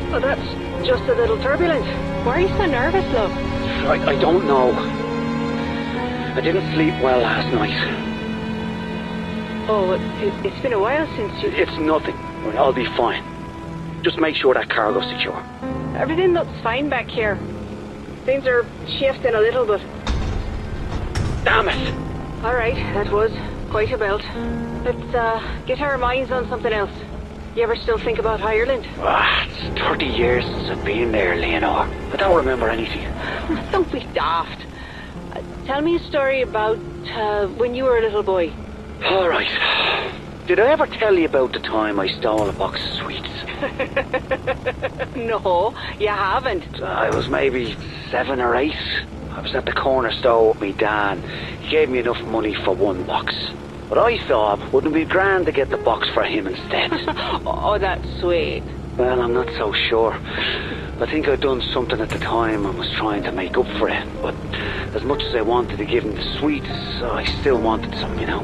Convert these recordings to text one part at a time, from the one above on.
Oh, that's just a little turbulent. Why are you so nervous, love? I don't know. I didn't sleep well last night. Oh, it's been a while since you... It's nothing. I'll be fine. Just make sure that cargo's secure. Everything looks fine back here. Things are shifting a little, but... Damn it! Alright, that was quite a belt. Let's get our minds on something else. You ever still think about Ireland? It's 30 years since I've been there, Leonore. I don't remember anything. Don't be daft. Tell me a story about when you were a little boy. Alright. Did I ever tell you about the time I stole a box of sweets? No, you haven't. I was maybe 7 or 8. I was at the corner store with me dad. He gave me enough money for 1 box. But I thought, wouldn't it be grand to get the box for him instead? Oh, that's sweet. Well, I'm not so sure. I think I'd done something at the time and was trying to make up for it. But as much as I wanted to give him the sweets, I still wanted some, you know.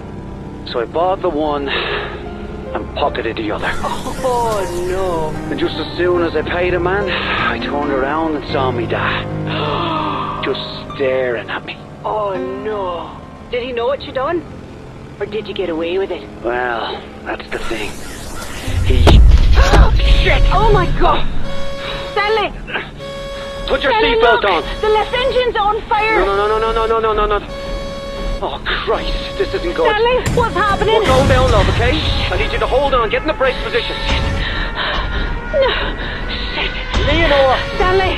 So I bought the one and pocketed the other. Oh, no. And just as soon as I paid a man, I turned around and saw me dad. Just staring at me. Oh, no. Did he know what you done? Or did you get away with it? Well, that's the thing. He... Shit! Oh, my God! Stanley! Put your Stanley, seatbelt on! The left engine's on fire! No. Oh, Christ, this isn't good. Stanley, what's happening? We're going down, love, okay? I need you to hold on, get in the brace position. No. Shit. Leonore! Stanley!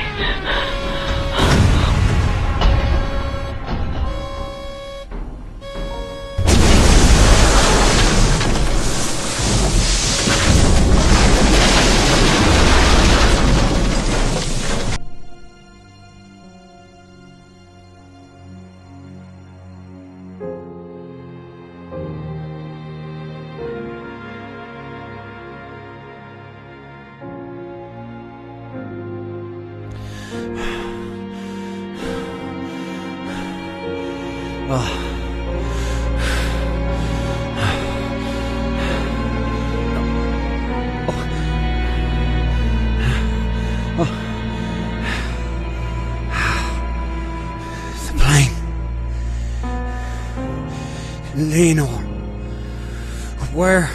The plane. Leonore. Where?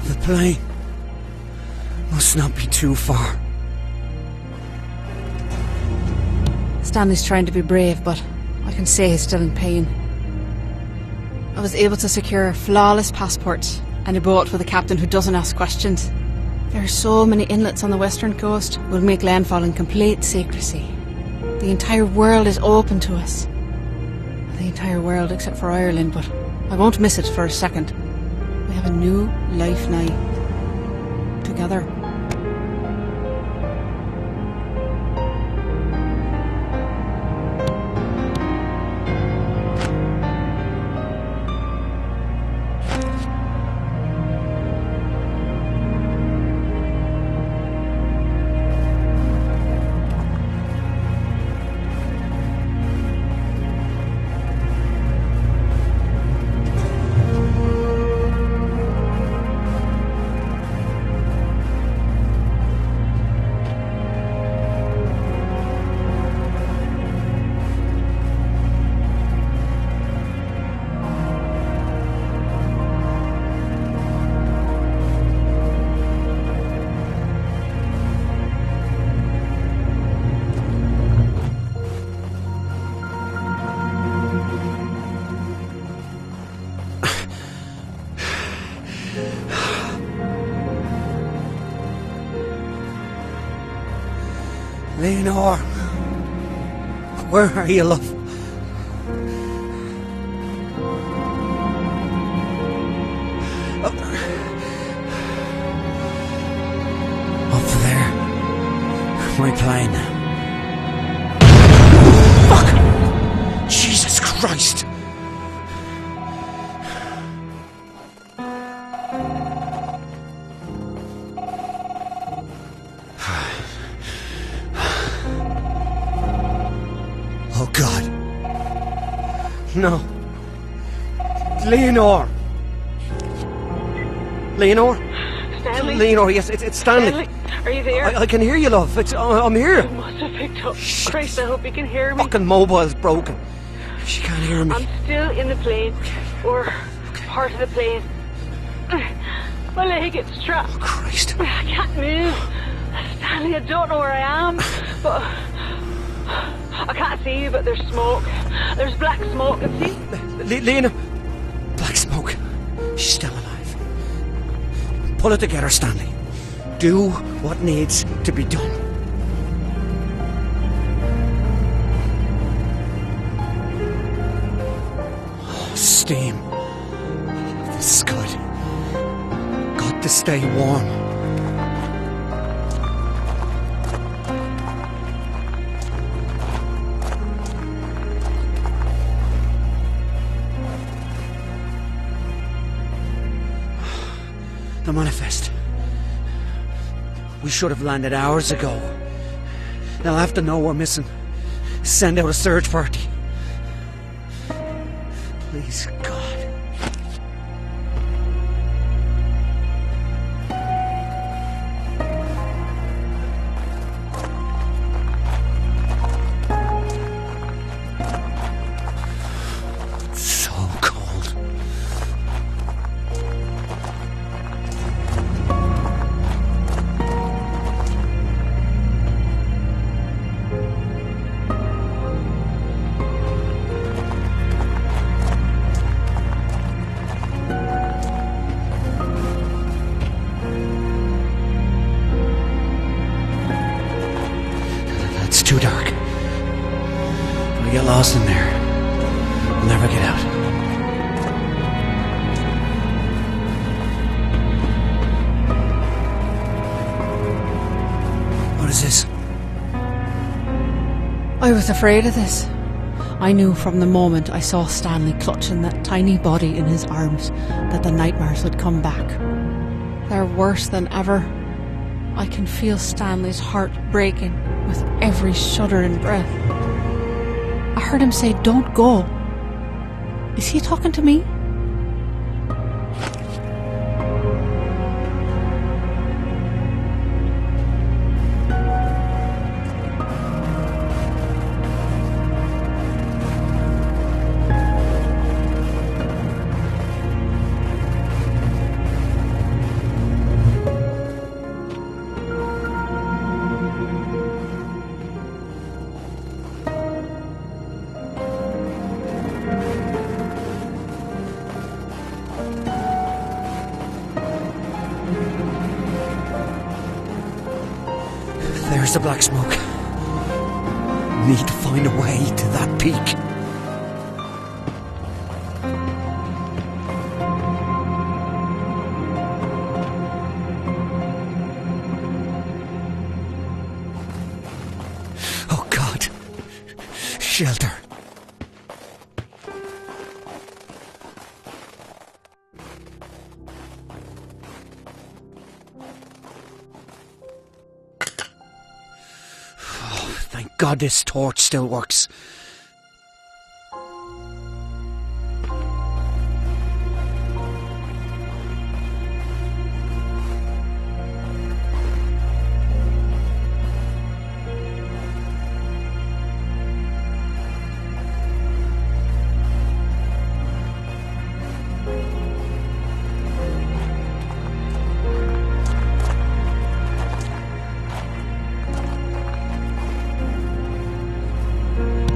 The plane must not be too far. Stanley's trying to be brave, but I can say he's still in pain. I was able to secure a flawless passport and a boat with a captain who doesn't ask questions. There are so many inlets on the western coast. We'll make landfall in complete secrecy. The entire world is open to us. The entire world except for Ireland, but I won't miss it for a second. We have a new life now. Together. Leonore, where are you, love? Up there, my plane. Fuck! Jesus Christ! No. Leonore! Leonore? Stanley? Leonore, yes, it's Stanley. Stanley, are you there? I can hear you, love. I'm here. You must have picked up. Christ, I hope you can hear me. Fucking mobile's broken. She can't hear me. I'm still in the plane. Or part of the plane. My leg gets trapped. Oh, Christ. I can't move. Stanley, I don't know where I am. But I can't see you, but there's smoke. There's black smoke, and see? Lena. Black smoke. She's still alive. Pull it together, Stanley. Do what needs to be done. Oh, steam. This is good. Got to stay warm. The manifest. We should have landed hours ago. They'll have to know we're missing. Send out a search party. Please, God. It's so cold. It's too dark. If I get lost in there, I'll never get out. What is this? I was afraid of this. I knew from the moment I saw Stanley clutching that tiny body in his arms that the nightmares would come back. They're worse than ever. I can feel Stanley's heart breaking with every shuddering breath. I heard him say, "Don't go." Is he talking to me? There's the black smoke. Need to find a way to that peak. Oh God. Shelter. Thank God this torch still works.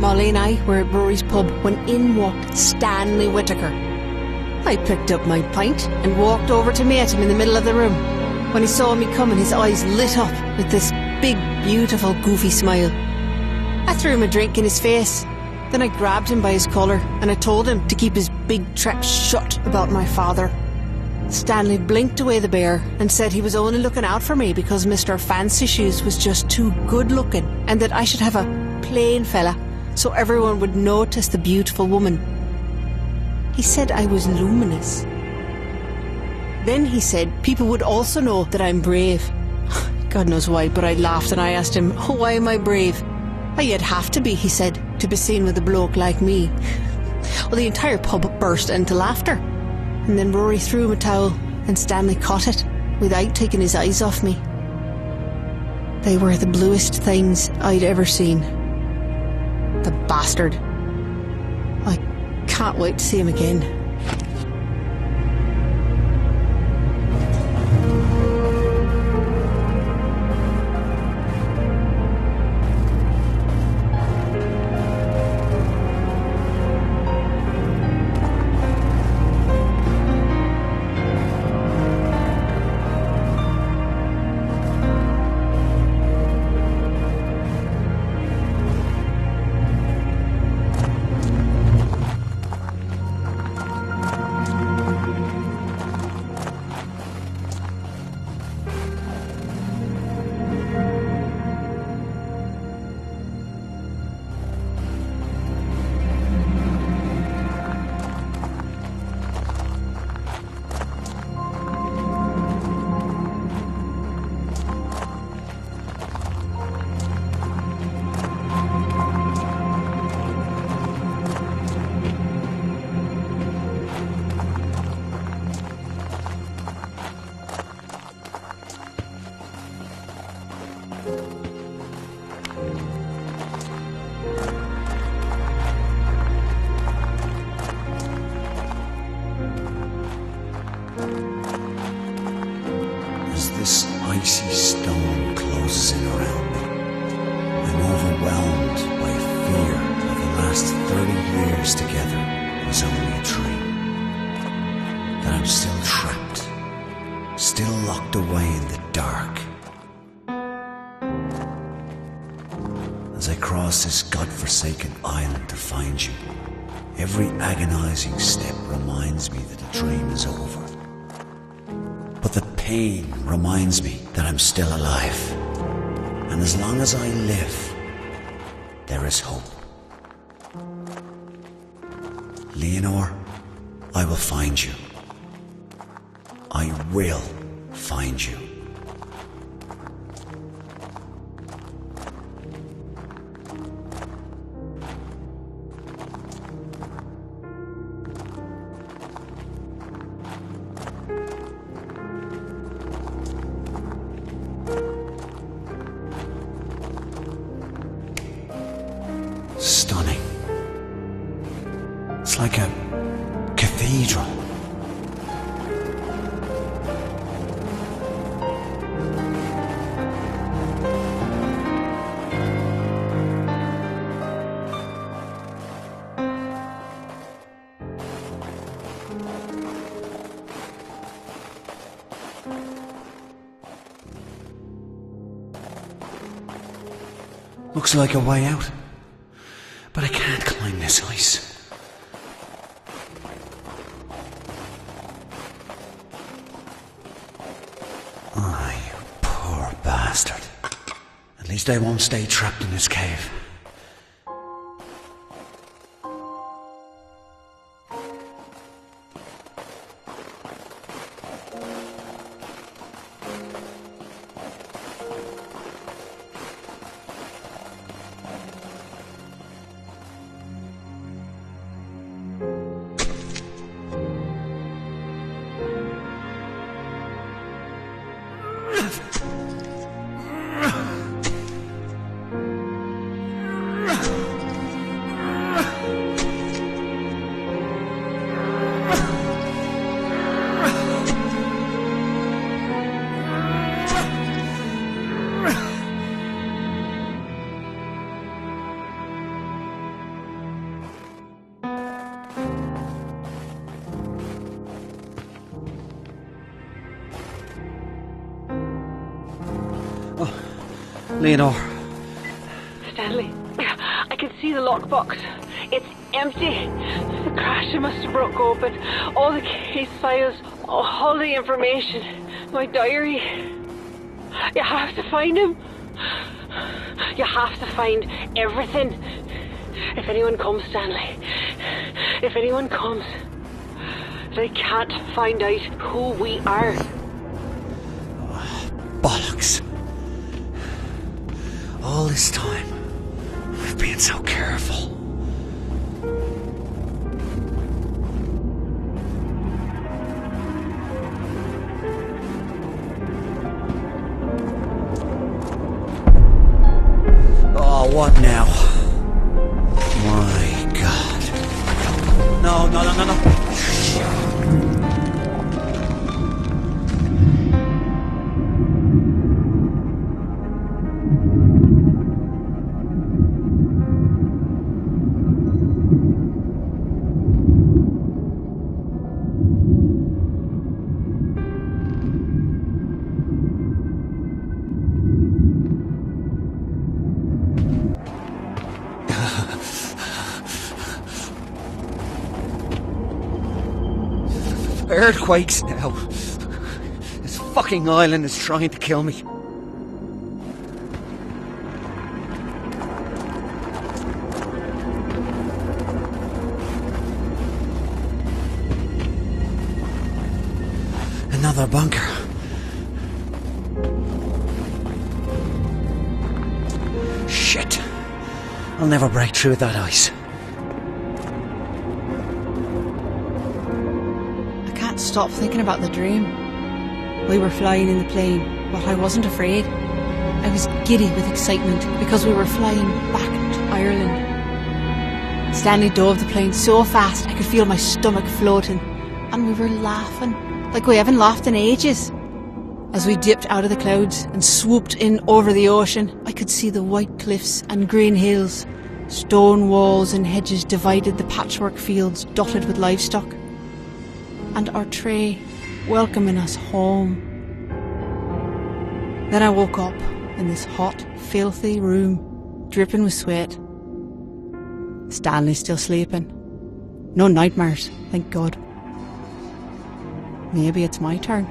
Molly and I were at Brewery's pub when in walked Stanley Whittaker. I picked up my pint and walked over to meet him in the middle of the room. When he saw me coming, his eyes lit up with this big, beautiful, goofy smile. I threw him a drink in his face. Then I grabbed him by his collar and I told him to keep his big trap shut about my father. Stanley blinked away the bear and said he was only looking out for me because Mr. Fancy Shoes was just too good looking and that I should have a plain fella so everyone would notice the beautiful woman. He said I was luminous. Then he said people would also know that I'm brave. God knows why, but I laughed and I asked him, "Oh, why am I brave?" "You'd have to be," he said, "to be seen with a bloke like me." Well, the entire pub burst into laughter. And then Rory threw him a towel and Stanley caught it without taking his eyes off me. They were the bluest things I'd ever seen. The bastard. I can't wait to see him again. As this icy stone closes in around me, I'm overwhelmed by fear that the last 30 years together was only a dream. That I'm still trapped, still locked away in the dark. As I cross this godforsaken island to find you, every agonizing step reminds me that the dream is over. But the pain reminds me that I'm still alive. And as long as I live, there is hope. Leonore, I will find you. I will find you. Stunning. It's like a cathedral. Looks like a way out. But I can't climb this ice. Oh, you poor bastard. At least I won't stay trapped in this cave. Leonore. Stanley, I can see the lockbox. It's empty. The crasher must have broke open. All the case files, all the information. My diary. You have to find him. You have to find everything. If anyone comes, Stanley. If anyone comes, they can't find out who we are. Bollocks. All this time, I've been so careful. what now? My God. No. Earthquakes now. This fucking island is trying to kill me. Another bunker. Shit. I'll never break through that ice. Stop thinking about the dream. We were flying in the plane, but I wasn't afraid. I was giddy with excitement because we were flying back to Ireland. Stanley dove the plane so fast I could feel my stomach floating, and we were laughing like we haven't laughed in ages. As we dipped out of the clouds and swooped in over the ocean, I could see the white cliffs and green hills. Stone walls and hedges divided the patchwork fields dotted with livestock. And our tray welcoming us home. Then I woke up in this hot, filthy room, dripping with sweat. Stanley's still sleeping. No nightmares, thank God. Maybe it's my turn.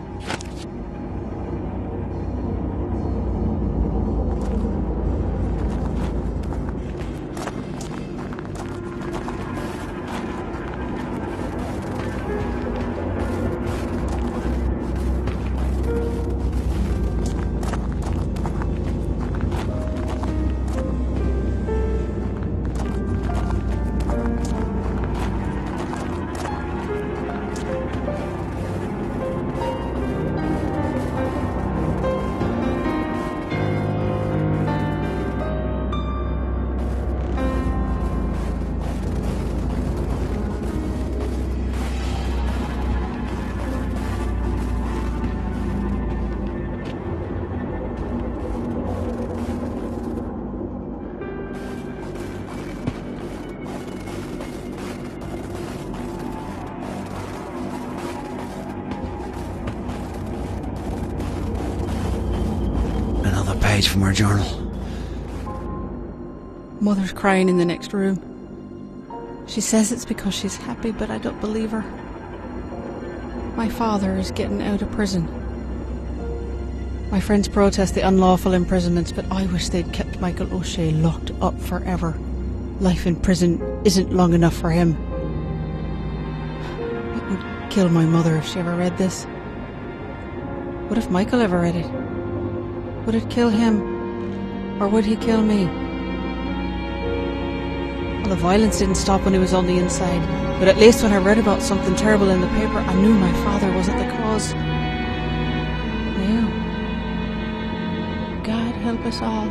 From our journal. Mother's crying in the next room. She says it's because she's happy, but I don't believe her. My father is getting out of prison. My friends protest the unlawful imprisonments, but I wish they'd kept Michael O'Shea locked up forever. Life in prison isn't long enough for him. It would kill my mother if she ever read this. What if Michael ever read it? Would it kill him? Or would he kill me? Well, the violence didn't stop when he was on the inside, but at least when I read about something terrible in the paper, I knew my father wasn't the cause. Now, God help us all.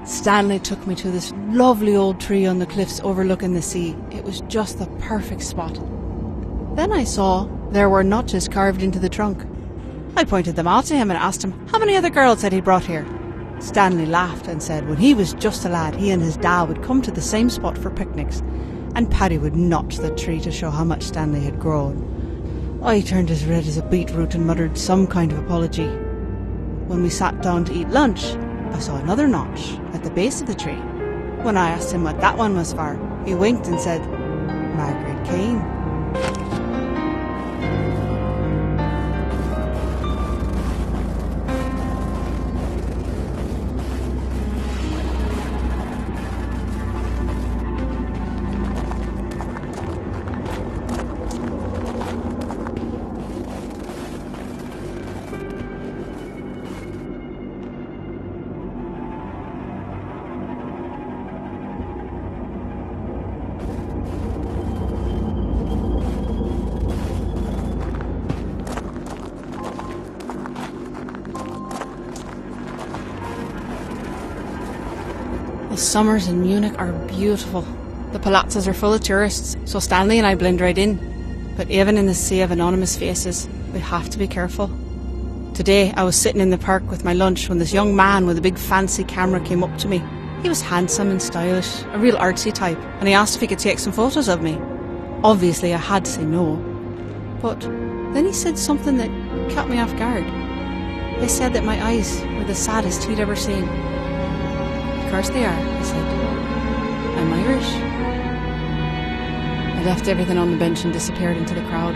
Stanley took me to this lovely old tree on the cliffs overlooking the sea. It was just the perfect spot. Then I saw there were notches carved into the trunk. I pointed them out to him and asked him how many other girls had he brought here. Stanley laughed and said when he was just a lad, he and his dad would come to the same spot for picnics, and Paddy would notch the tree to show how much Stanley had grown. I turned as red as a beetroot and muttered some kind of apology. When we sat down to eat lunch, I saw another notch at the base of the tree. When I asked him what that one was for, he winked and said, Margaret Kane. The summers in Munich are beautiful. The palazzas are full of tourists, so Stanley and I blend right in. But even in the sea of anonymous faces, we have to be careful. Today, I was sitting in the park with my lunch when this young man with a big fancy camera came up to me. He was handsome and stylish, a real artsy type, and he asked if he could take some photos of me. Obviously, I had to say no. But then he said something that caught me off guard. They said that my eyes were the saddest he'd ever seen. Of course they are, he said. I'm Irish. I left everything on the bench and disappeared into the crowd.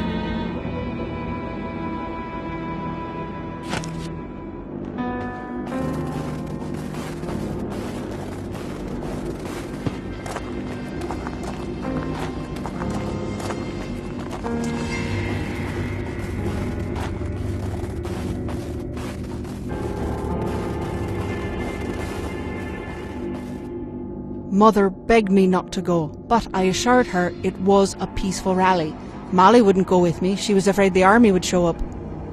Mother begged me not to go, but I assured her it was a peaceful rally. Molly wouldn't go with me, she was afraid the army would show up.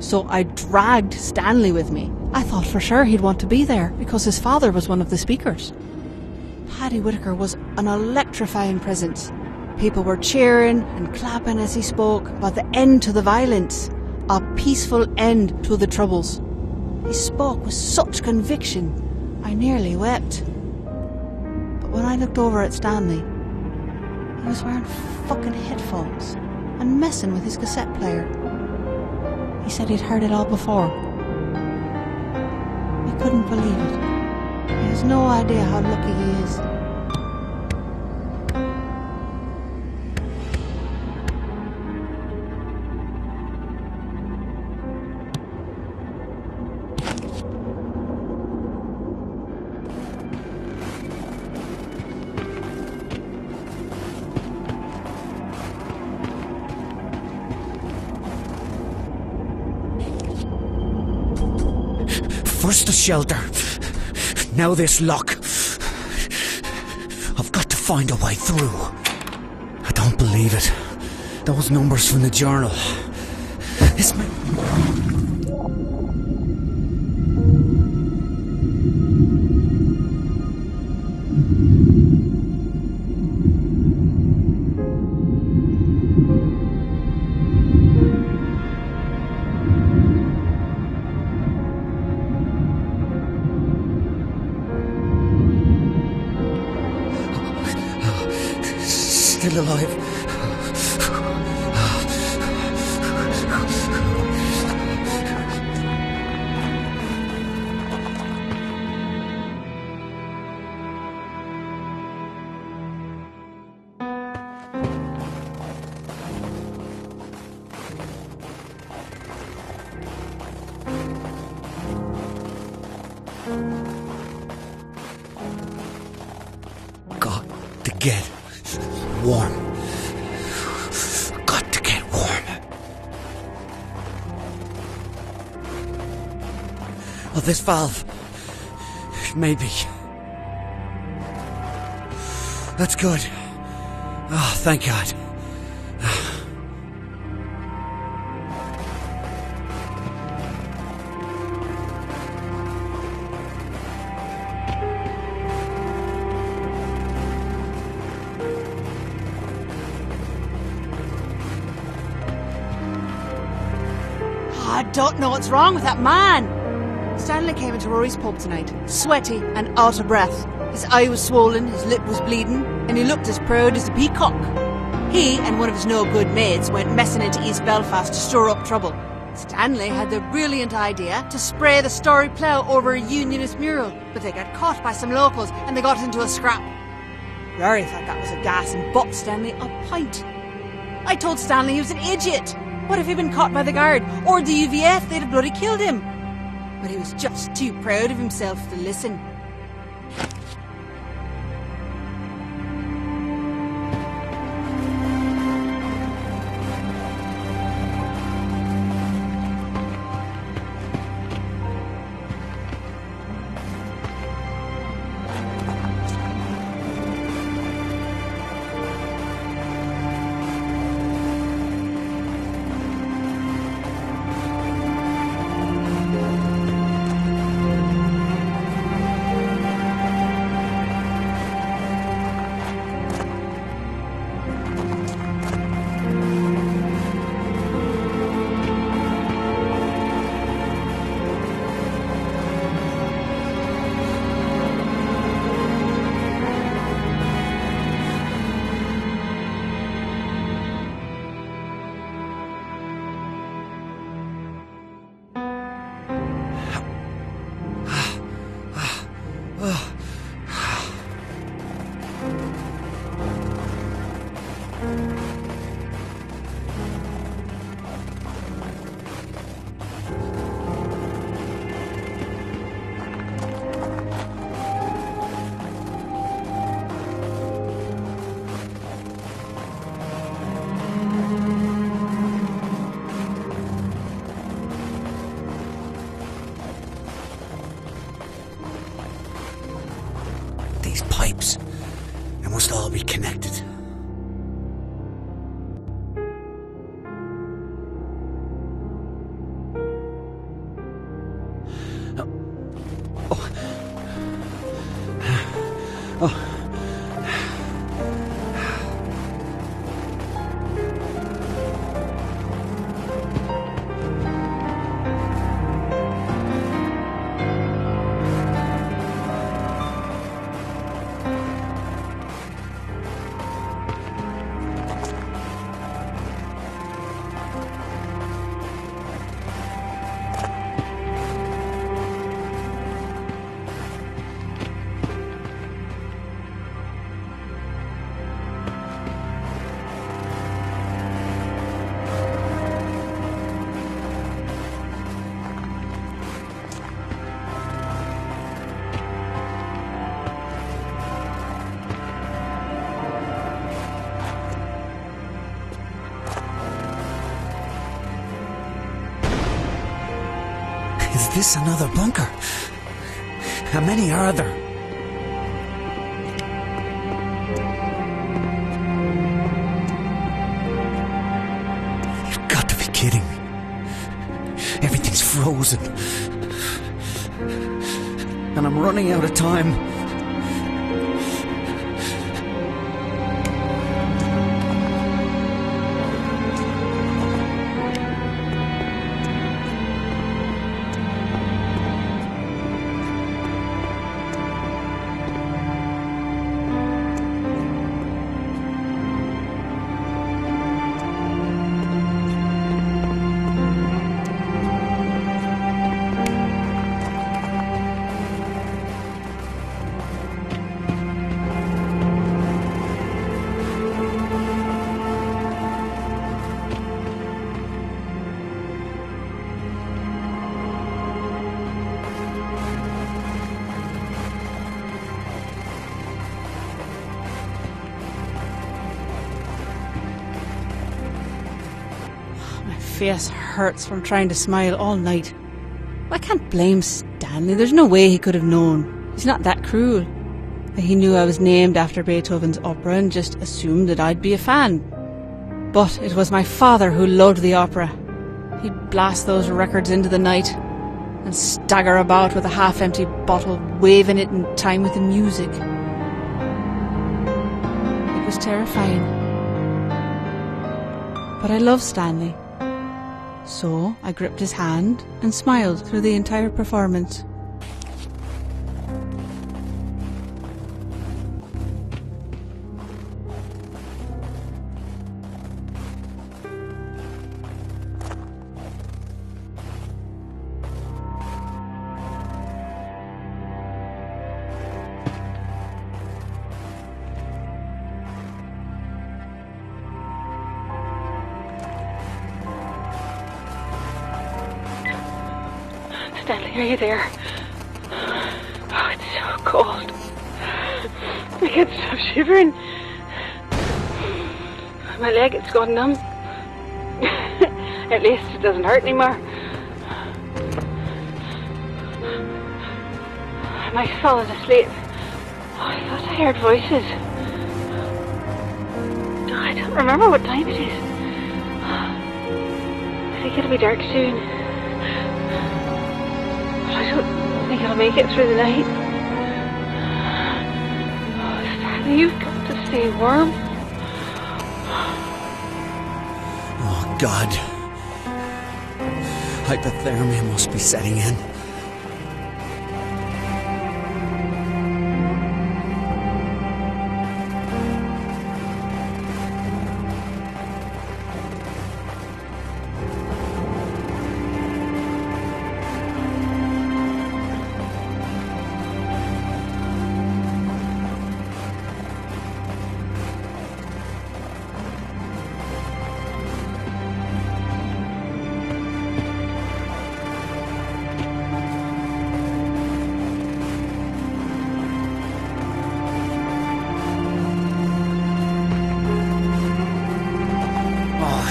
So I dragged Stanley with me. I thought for sure he'd want to be there, because his father was one of the speakers. Paddy Whitaker was an electrifying presence. People were cheering and clapping as he spoke about the end to the violence, a peaceful end to the troubles. He spoke with such conviction, I nearly wept. When I looked over at Stanley, he was wearing fucking headphones and messing with his cassette player. He said he'd heard it all before. We couldn't believe it. He has no idea how lucky he is. First the shelter, now this lock. I've got to find a way through. I don't believe it. Those numbers from the journal. This may... Still alive. Got to get warm. Got to get warm. Oh, this valve. Maybe. That's good. Oh, thank God. I don't know what's wrong with that man. Stanley came into Rory's pub tonight, sweaty and out of breath. His eye was swollen, his lip was bleeding, and he looked as proud as a peacock. He and one of his no-good mates went messing into East Belfast to stir up trouble. Stanley had the brilliant idea to spray the Story Plough over a Unionist mural, but they got caught by some locals and they got into a scrap. Rory thought that was a gas and bought Stanley a pint. I told Stanley he was an idiot. What if he'd been caught by the guard or the UVF? They'd have bloody killed him. But he was just too proud of himself to listen. pipes. They must all be connected. Is this another bunker? How many are there? You've got to be kidding me. Everything's frozen. And I'm running out of time. Face hurts from trying to smile all night. I can't blame Stanley. There's no way he could have known. He's not that cruel. He knew I was named after Beethoven's opera and just assumed that I'd be a fan. But it was my father who loved the opera. He'd blast those records into the night and stagger about with a half-empty bottle, waving it in time with the music. It was terrifying. But I loved Stanley. So I gripped his hand and smiled through the entire performance. Stanley, are you there? Oh, it's so cold. I can't stop shivering. My leg, it's gone numb. At least it doesn't hurt anymore. I might have fallen asleep. Oh, I thought I heard voices. Oh, I don't remember what time it is. I think it'll be dark soon. I don't think I'll make it through the night. Oh, Stanley, you've got to stay warm. Oh, God. Hypothermia must be setting in.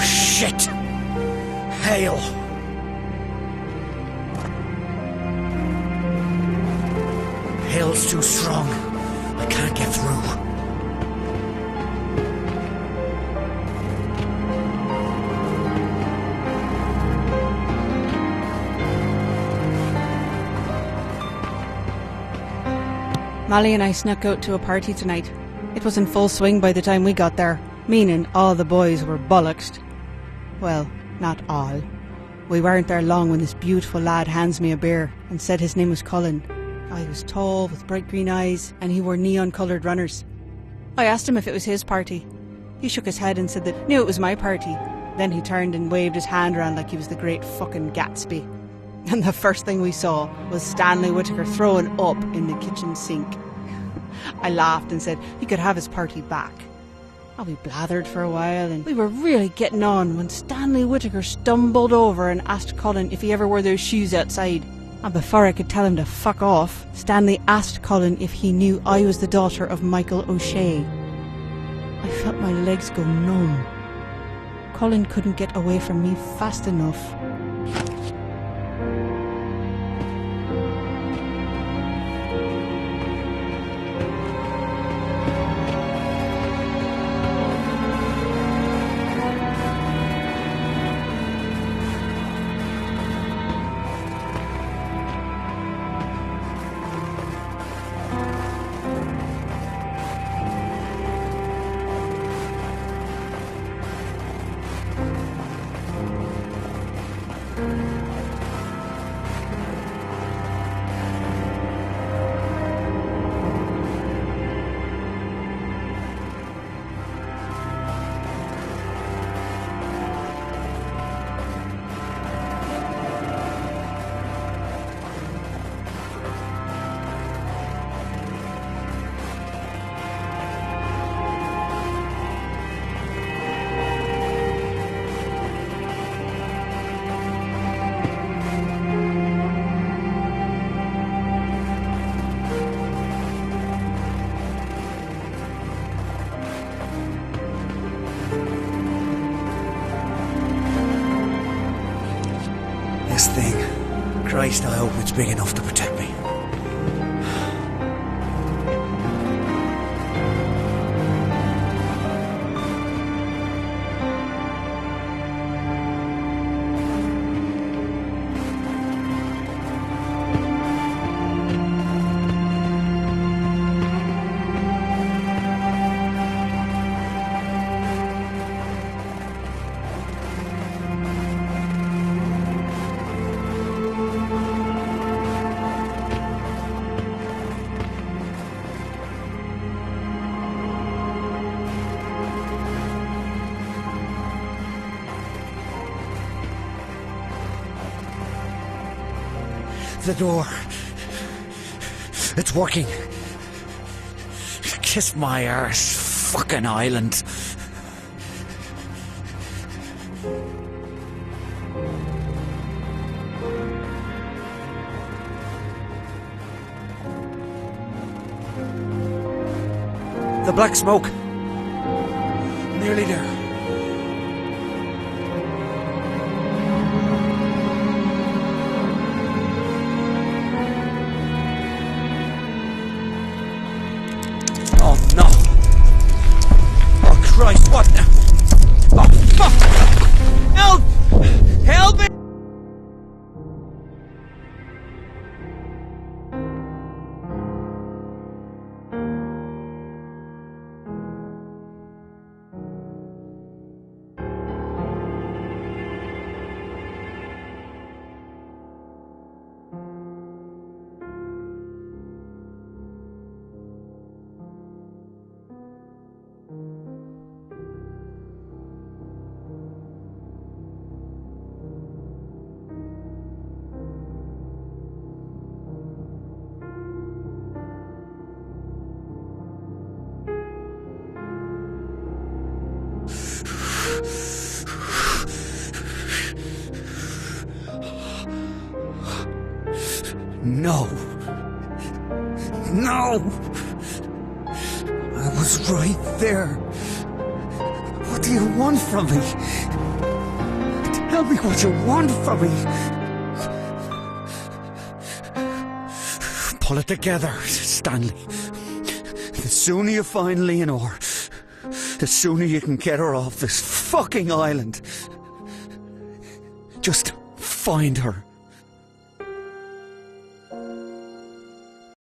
Shit! Hail! Hail's too strong. I can't get through. Molly and I snuck out to a party tonight. It was in full swing by the time we got there, meaning all the boys were bollocksed. Well, not all. We weren't there long when this beautiful lad hands me a beer and said his name was Colin. He was tall, with bright green eyes, and he wore neon-coloured runners. I asked him if it was his party. He shook his head and said that knew it was my party. Then he turned and waved his hand around like he was the great fucking Gatsby. And the first thing we saw was Stanley Whittaker throwing up in the kitchen sink. I laughed and said he could have his party back. We blathered for a while and we were really getting on when Stanley Whittaker stumbled over and asked Colin if he ever wore those shoes outside. And before I could tell him to fuck off, Stanley asked Colin if he knew I was the daughter of Michael O'Shea. I felt my legs go numb. Colin couldn't get away from me fast enough. This thing. Christ, I hope it's big enough to protect me. The door. It's working. Kiss my arse, fucking Ireland. The black smoke. Nearly there. Christ, what the... Oh, fuck! Help! Help me! No. No! I was right there. What do you want from me? Tell me what you want from me. Pull it together, Stanley. The sooner you find Leonore, the sooner you can get her off this fucking island. Just find her.